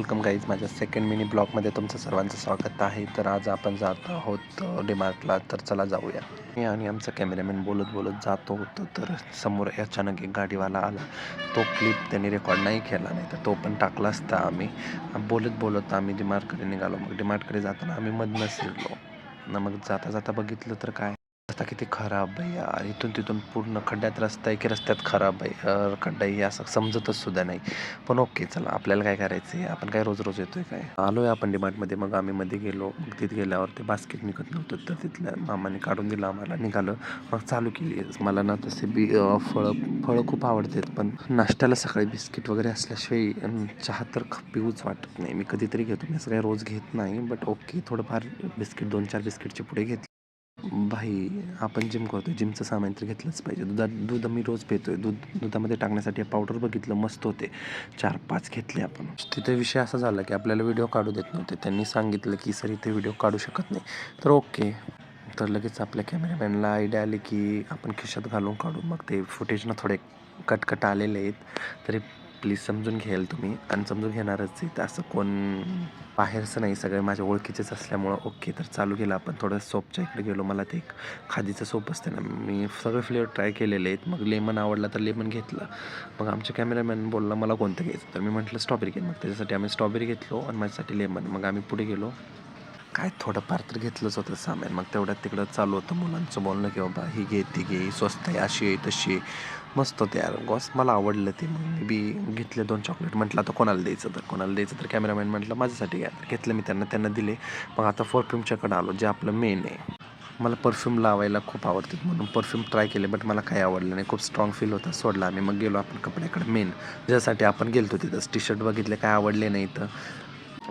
Welcome guys, माझ्या second mini ब्लॉगमध्ये तुमचं सर्वांचं स्वागत आहे. तर आज आपण जात आहोत डीमार्टला, तर चला जाऊया. मी आणि आमचा कॅमेरामॅन बोलत बोलत जातो होतो, तर समोर अचानक एक गाडीवाला आला. तो क्लिप त्यांनी रेकॉर्ड नाही केला, नाही तर तो पण टाकला असता. आम्ही बोलत बोलत आम्ही डीमार्टकडे निघालो. मग डीमार्टकडे जाताना आम्ही मधनं शिरलो ना. मग जाता जाता बघितलं तर काय रस्ता किती खराब आहे यार. इथून तिथून पूर्ण खड्ड्यात रस्ता आहे की रस्त्यात खराब आहे, खड्डा आहे असं समजतच सुद्धा नाही. पण ओके, चला आपल्याला काय करायचं आहे, आपण काय रोज रोज येतोय काय. आलोय आपण डीमार्टमध्ये. मग आम्ही मध्ये गेलो. मग तिथे गेल्यावर ते बास्केट निघत नव्हतं, तर तिथल्या मामाने काढून दिलं आम्हाला. निघालं मग चालू केली. मला ना तसे फळं खूप आवडतात, पण नाश्त्याला सकाळी बिस्किट वगैरे असल्याशिवाय चहा तर पिऊच वाटत नाही. मी कधीतरी घेतो, मी असं काही रोज घेत नाही. बट ओके, थोडंफार बिस्किट 2-4 बिस्किटचे पुढे घेतले. भाई, आपण जिम करतोय, जिमचं सामान तर घेतलंच पाहिजे. दूध मी रोज पितोय. दुधामध्ये टाकण्यासाठी पावडर बघितलं, मस्त होते. 4-5 घेतले आपण. तिथे विषय असा झाला की आपल्याला व्हिडिओ काढू देत नव्हते. त्यांनी सांगितलं की सर इथे व्हिडिओ काढू शकत नाही. तर ओके, तर लगेच आपल्या कॅमेरामॅनला आयडिया आली की आपण खिशात घालून काढू. मग ते फुटेजनं थोडे कट आलेले आहेत, तरी प्लीज समजून घ्याल तुम्ही, आणि समजून घेणारच आहेत. असं कोण बाहेरचं नाही, सगळे माझ्या ओळखीचेच असल्यामुळं ओके. तर चालू केलं आपण. थोडं सोपच्या इकडे गेलो. मला ते एक खादीचं सोप असते ना, मी सगळे फ्लेवर ट्राय केलेले आहेत. मग लेमन आवडला तर लेमन घेतलं. मग आमच्या कॅमेरामॅन बोलला मला कोणतं घ्यायचं, तर मी म्हटलं स्ट्रॉबेरी घे. मग त्याच्यासाठी आम्ही स्ट्रॉबेरी घेतलो आणि माझ्यासाठी लेमन. मग आम्ही पुढे गेलो. काय थोडंफार तर घेतलंच होतं सामान. मग तेवढ्यात तिकडं चालू होतं मुलांचं बोलणं की बाबा ही घे ती घे, स्वस्त आहे, अशी आहे तशी आहे. मस्त होते यार बॉस, मला आवडलं ते. मग मी बी घेतले 2 चॉकलेट. म्हटलं आता कोणाला द्यायचं, तर कॅमेरामॅन म्हटलं माझ्यासाठी घ्या. घेतलं मी, त्यांना दिले. मग आता परफ्यूमच्याकडे आलो, जे आपलं मेन आहे. मला परफ्यूम लावायला खूप आवडते, म्हणून परफ्यूम ट्राय केले, बट मला काही आवडलं नाही. खूप स्ट्रॉंग फील होता, सोडला आम्ही. मग गेलो आपण कपड्याकडे मेन, ज्यासाठी आपण गेलतो. तिथंच टी शर्ट बघितले, काय आवडले नाही. तर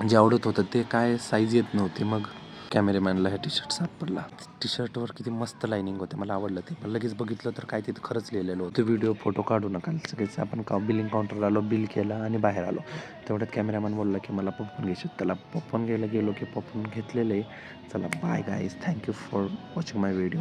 जे आवडत होतं ते काय साईज येत नव्हती. मग कॅमेरामॅनला हे टी शर्ट सापडला. टी शर्टवर किती मस्त लाईनिंग होते, मला आवडलं ते. पण लगेच बघितलं तर काय तिथं खरंच लिहिलेलं होतं, व्हिडिओ फोटो काढू नका. सगळेच आपण बिलिंग काउंटरला आलो, बिल केलं आणि बाहेर आलो. तेवढ्यात कॅमेरामॅन बोलला की मला पॉपकॉर्न घ्यायचे. त्याला पॉपकॉर्न घ्यायला गेलो की पॉपकॉर्न घेतलेले. चला bye guys, thank you for watching my video.